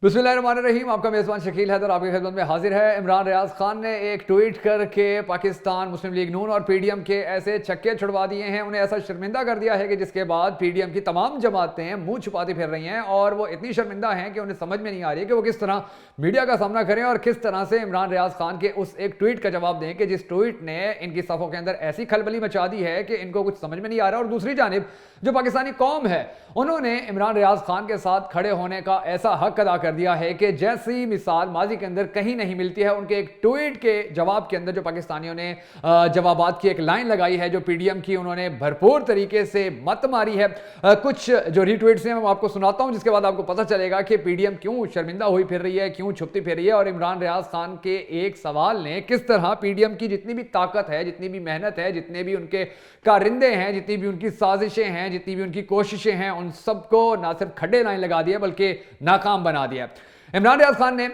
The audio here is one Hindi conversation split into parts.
बिस्मिल्लाहिर्रहमानिर्रहीम। आपका मेज़बान शकील हैदर आपकी खिदमत में हाजिर है। इमरान रियाज खान ने एक ट्वीट करके पाकिस्तान मुस्लिम लीग नून और पीडीएम के ऐसे छक्के छुड़वा दिए हैं, उन्हें ऐसा शर्मिंदा कर दिया है कि जिसके बाद पीडीएम की तमाम जमातें मुंह छुपाती फिर रही हैं और वो इतनी शर्मिंदा हैं कि उन्हें समझ में नहीं आ रही कि वो किस तरह मीडिया का सामना करें और किस तरह से इमरान रियाज खान के उस एक ट्वीट का जवाब दें कि जिस ट्वीट ने इनकी सफ़ों के अंदर ऐसी खलबली मचा दी है कि इनको कुछ समझ में नहीं आ रहा। और दूसरी जानिब जो पाकिस्तानी कौम है, उन्होंने इमरान रियाज खान के साथ खड़े होने का ऐसा हक अदा कर दिया है कि जैसी मिसाल माजी के अंदर कहीं नहीं मिलती है। उनके एक ट्वीट के जवाब के अंदर जो पाकिस्तानियों ने जवाबात की एक लाइन लगाई है जो पीडीएम की, उन्होंने भरपूर तरीके से मत मारी है। कुछ जो रीट्वीट्स हैं मैं आपको सुनाता हूं, जिसके बाद आपको पता चलेगा कि पीडीएम क्यों शर्मिंदा हुई फिर रही है, क्यों छुपती फिर रही है। और इमरान रियाज खान के एक सवाल ने किस तरह पीडीएम की जितनी भी ताकत है, जितनी भी मेहनत है, जितने भी उनके कारिंदे हैं, जितनी भी उनकी साजिशें हैं, जितनी भी उनकी कोशिशें हैं, उन सबको ना सिर्फ खड्डे लाइन लगा दिया बल्कि नाकाम बना दिया। इमरान रियाज खान ने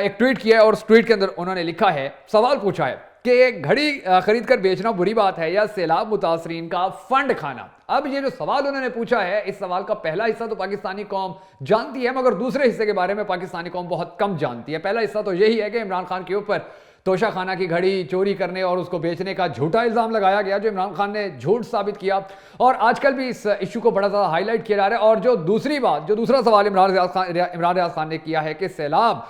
एक ट्वीट किया और उस ट्वीट के अंदर उन्होंने लिखा है, सवाल पूछा है कि घड़ी खरीद कर बेचना बुरी बात है या सैलाब मुतासरीन का फंड खाना। अब ये जो सवाल उन्होंने पूछा है, इस सवाल का पहला हिस्सा तो पाकिस्तानी कौम जानती है, मगर दूसरे हिस्से के बारे में पाकिस्तानी कौम बहुत कम जानती है। पहला हिस्सा तो यही है कि इमरान खान के ऊपर तोशा खाना की घड़ी चोरी करने और उसको बेचने का झूठा इल्जाम लगाया गया, जो इमरान खान ने झूठ साबित किया और आजकल भी इस इशू को बड़ा ज़्यादा हाईलाइट किया जा रहा है। और जो दूसरी बात, जो दूसरा सवाल इमरान रियाज खान ने किया है कि सैलाब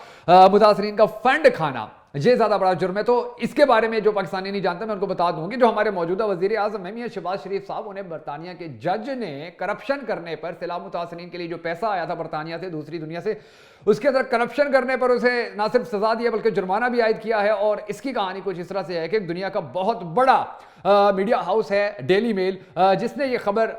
मुतासरीन का फंड खाना ये ज्यादा बड़ा जुर्म है। तो इसके बारे में जो पाकिस्तानी नहीं जानते, मैं उनको बता दूंगी। जो हमारे मौजूदा वजीर आजम मियां शहबाज शरीफ साहब, उन्हें बरतानिया के जज ने करप्शन करने पर, सैलाब मुतासरीन के लिए जो पैसा आया था बरतानिया से, दूसरी दुनिया से, उसके अंदर करप्शन करने पर उसे ना सिर्फ सजा दिया बल्कि जुर्माना भी आयद किया है। और इसकी कहानी कुछ इस तरह से है कि दुनिया का बहुत बड़ा मीडिया हाउस है डेली मेल, जिसने ये खबर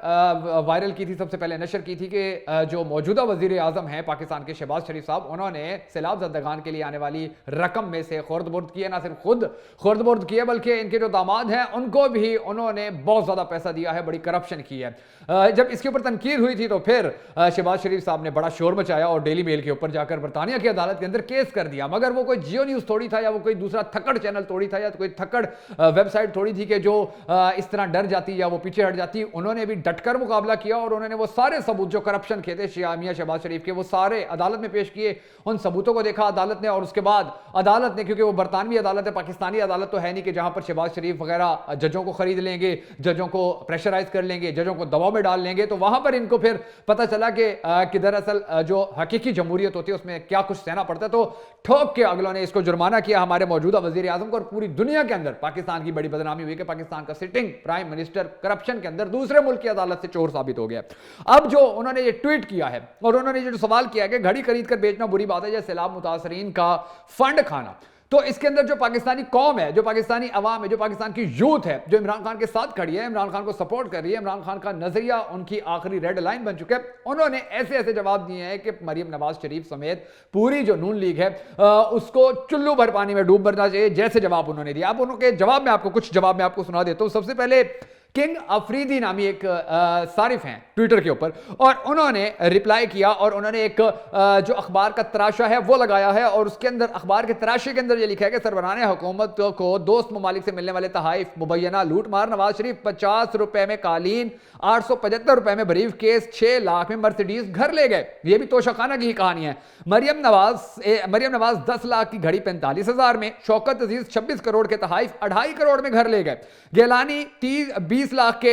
वायरल की थी, सबसे पहले नशर की थी कि जो मौजूदा वजीर आजम हैं पाकिस्तान के शहबाज शरीफ साहब, उन्होंने सैलाब ज़दगान के लिए आने वाली रकम में से खुर्द-बुर्द किया। ना सिर्फ खुद खुर्द-बुर्द किया बल्कि इनके जो दामाद हैं उनको भी उन्होंने बहुत ज़्यादा पैसा दिया है, बड़ी करप्शन की है। जब इसके ऊपर तनकीद हुई थी तो फिर शहबाज शरीफ साहब ने बड़ा शोर मचाया और डेली मेल के ऊपर जाकर बरतानिया की अदालत के अंदर केस कर दिया। मगर वो कोई जियो न्यूज़ थोड़ी था या वो कोई दूसरा थक्कड़ चैनल थोड़ी था या कोई थक्कड़ वेबसाइट थोड़ी थी कि जो इस तरह डर जाती या वो पीछे हट जाती। उन्होंने भी डटकर मुकाबला किया और उन्होंने वो सारे सबूत जो करप्शन के थे मियां शहबाज शरीफ के, वो सारे अदालत में पेश किए। उन सबूतों को देखा अदालत ने और उसके बाद अदालत ने, क्योंकि वो बरतानवी अदालत है, पाकिस्तानी अदालत तो है नहीं कि जहां पर शहबाज शरीफ वगैरह जजों को खरीद लेंगे, जजों को प्रेशराइज कर लेंगे, जजों को दबाव में डाल लेंगे। तो वहां पर इनको फिर पता चला कि दरअसल जो हकीकी जमहूरियत होती है उसमें क्या कुछ सहना पड़ता है। तो ठोक के अगलों ने इसको जुर्माना किया हमारे मौजूदा वजीर आजम को और पूरी दुनिया के अंदर पाकिस्तान की बड़ी बदनामी हुई कि पाकिस्तान का सिटिंग प्राइम मिनिस्टर करप्शन के अंदर दूसरे मुल्क की अदालत से चोर साबित हो गया। अब जो उन्होंने ये ट्वीट किया है और उन्होंने जो सवाल किया है कि घड़ी खरीद कर बेचना बुरी बात है या सैलाब मुतासरीन का फंड खाना, तो इसके अंदर जो पाकिस्तानी कौम है, जो पाकिस्तानी अवाम है, जो पाकिस्तान की यूथ है, जो इमरान खान के साथ खड़ी है, इमरान खान को सपोर्ट कर रही है, इमरान खान का नजरिया उनकी आखिरी रेड लाइन बन चुका है। उन्होंने ऐसे ऐसे जवाब दिए हैं कि मरियम नवाज शरीफ समेत पूरी जो नून लीग है उसको चुल्लू भर पानी में डूब मरना चाहिए, जैसे जवाब उन्होंने दिया। अब उनके जवाब में आपको कुछ जवाब में आपको सुना देता हूं। सबसे पहले किंग अफरीदी नामी एक सारिफ हैं ट्विटर के ऊपर, और उन्होंने रिप्लाई किया और उन्होंने एक जो अखबार का तराशा है वो लगाया है और उसके अंदर अखबार के तराशे के अंदर ये लिखा है कि सरबराह हुकूमत को दोस्त ममालिक से मिलने वाले तहाइफ मुबैना लूट मार, नवाज शरीफ 50 रुपए में कालीन, 875 रुपए में ब्रीफ केस, 6 लाख में मर्सिडीज घर ले गए। ये भी तोशाखाना की ही कहानी है। मरियम नवाज 10 लाख की घड़ी 45,000 में, शौकत अजीज 26 करोड़ के तहाइफ 2.5 करोड़ में घर ले गए, गेलानी 20 लाख के,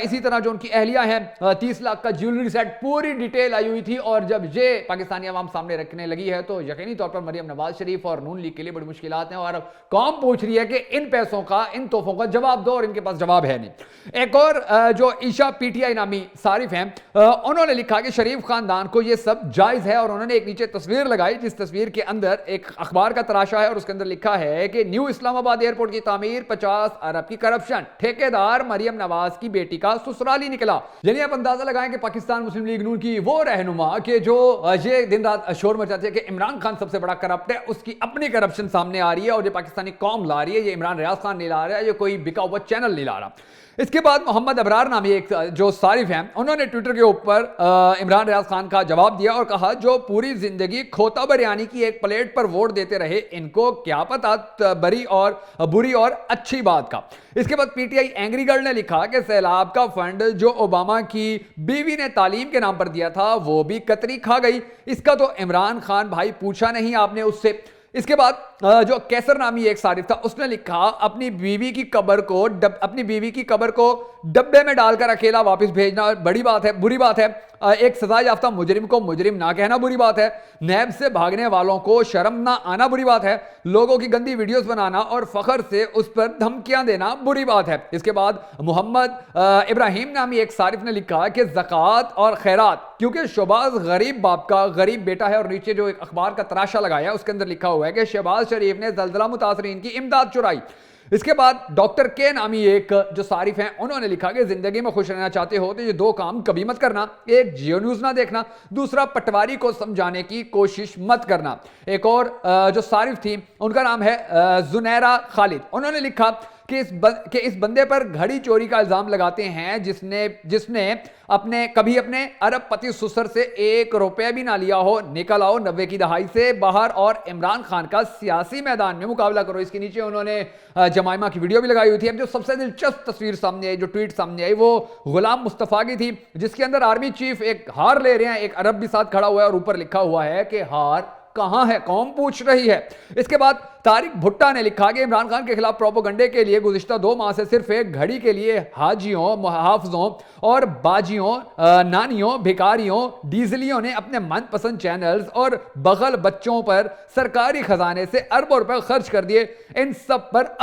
इसी तरह जो उनकी अहलिया है 30 लाख का ज्वेलरी सेट, पूरी डिटेल आई हुई थी। और जब ये पाकिस्तानी अवाम सामने रखने लगी है तो यकीनी तौर पर मरियम नवाज शरीफ और नून लीग के लिए बड़ी मुश्किलात हैं और अब कौम पूछ रही है कि इन पैसों का, इन तोहफों का जवाब दो, और इनके पास जवाब है नहीं। एक और जो ईशा पीटीआई नामी सारिफ हैं, उन्होंने लिखा कि शरीफ खानदान को यह सब जायज है और उन्होंने एक नीचे तस्वीर लगाई जिस तस्वीर के अंदर एक अखबार का तराशा है और उसके अंदर लिखा है कि न्यू इस्लामाबाद एयरपोर्ट की तामीर 50 अरब की करप्शन, ठेकेदार मरियम नवाज की बेटी का ससुराली निकला। यानी आप अंदाजा लगाएं कि पाकिस्तान मुस्लिम लीग नून की वो रहनुमा के जो ये दिन रात शोर मचाते हैं कि इमरान खान सबसे बड़ा करप्ट है, उसकी अपनी करप्शन सामने आ रही है और ये पाकिस्तानी कौम ला रही है, ये इमरान रियाज खान नहीं ला रहा है, ये कोई बिका हुआ चैनल नहीं ला रहा। इसके बाद मोहम्मद अबरार नामी एक जो सारिफ हैं, उन्होंने ट्विटर के ऊपर इमरान रियाज खान का जवाब दिया और कहा जो पूरी जिंदगी खोता बिरयानी की एक प्लेट पर वोट देते रहे, इनको क्या पता बुरी और अच्छी बात का। इसके बाद पीटीआई एंग्री गर्ल ने लिखा कि सैलाब का फंड जो ओबामा की बीवी ने तालीम के नाम पर दिया था वो भी कतरी खा गई। इसका तो इमरान खान भाई पूछा नहीं आपने उससे। इसके बाद जो कैसर नामी एक सारिफ था उसने लिखा अपनी बीवी की कब्र को डब्बे में डालकर अकेला वापस भेजना बड़ी बात है, बुरी बात है। एक सजा याफ्ता मुजरिम को मुजरिम ना कहना बुरी बात है। नैब से भागने वालों को शर्म ना आना बुरी बात है। लोगों की गंदी वीडियोस बनाना और फखर से उस पर धमकियां देना बुरी बात है। इसके बाद मोहम्मद इब्राहिम नामी एक सारिफ ने लिखा कि ज़कात और खैरात, क्योंकि शहबाज गरीब बाप का गरीब बेटा है। और नीचे जो एक अखबार का तराशा लगाया उसके अंदर लिखा हुआ है कि शहबाज शरीफ ने जल्जला मुतासरीन की इमदाद चुराई। इसके बाद डॉक्टर के नामी एक जो सारिफ हैं उन्होंने लिखा कि जिंदगी में खुश रहना चाहते हो तो ये दो काम कभी मत करना, एक जियो न्यूज ना देखना, दूसरा पटवारी को समझाने की कोशिश मत करना। एक और जो सारिफ थी उनका नाम है जुनैरा खालिद, उन्होंने लिखा कि इस बंदे पर घड़ी चोरी का इल्जाम लगाते हैं जिसने कभी अपने अरब पति ससुर से 1 रुपया भी ना लिया हो। निकल आओ 90 की दहाई से बाहर और इमरान खान का सियासी मैदान में मुकाबला करो। इसके नीचे उन्होंने जमाइमा की वीडियो भी लगाई हुई थी। अब जो सबसे दिलचस्प तस्वीर सामने आई, जो ट्वीट सामने आई, वो गुलाम मुस्तफा की थी जिसके अंदर आर्मी चीफ एक हार ले रहे हैं, एक अरब भी साथ खड़ा हुआ है और ऊपर लिखा हुआ है कि हार कहां है, कौम पूछ रही है। इसके बाद तारिक भुट्टा ने लिखा कि इमरान खान के खिलाफ प्रोपोगंडे के लिए गुज़िश्ता 2 माह से सिर्फ एक घड़ी के लिए हाजियों, मुहाफिजों और बाजियों, नानियों, भिकारियों, डीजलियों ने अपने मनपसंद चैनल्स और बगल बच्चों पर सरकारी खजाने से अरबों रुपए खर्च कर दिए। इन सब पर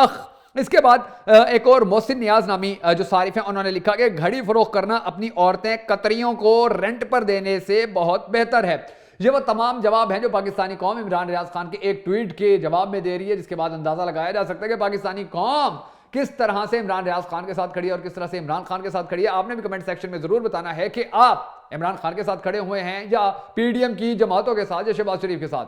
इसके बाद एक और मोहसिन नियाज नामी जो सारिफ हैं उन्होंने लिखा कि घड़ी फरोख्त करना अपनी औरतें कतरियों को रेंट पर देने से बहुत बेहतर है। ये वो तमाम जवाब हैं जो पाकिस्तानी कौम इमरान रियाज खान के एक ट्वीट के जवाब में दे रही है, जिसके बाद अंदाजा लगाया जा सकता है कि पाकिस्तानी कौम किस तरह से इमरान रियाज खान के साथ खड़ी है और किस तरह से इमरान खान के साथ खड़ी है। आपने भी कमेंट सेक्शन में जरूर बताना है कि आप इमरान खान के साथ खड़े हुए हैं या पीडीएम की जमातों के साथ या शहबाज शरीफ के साथ।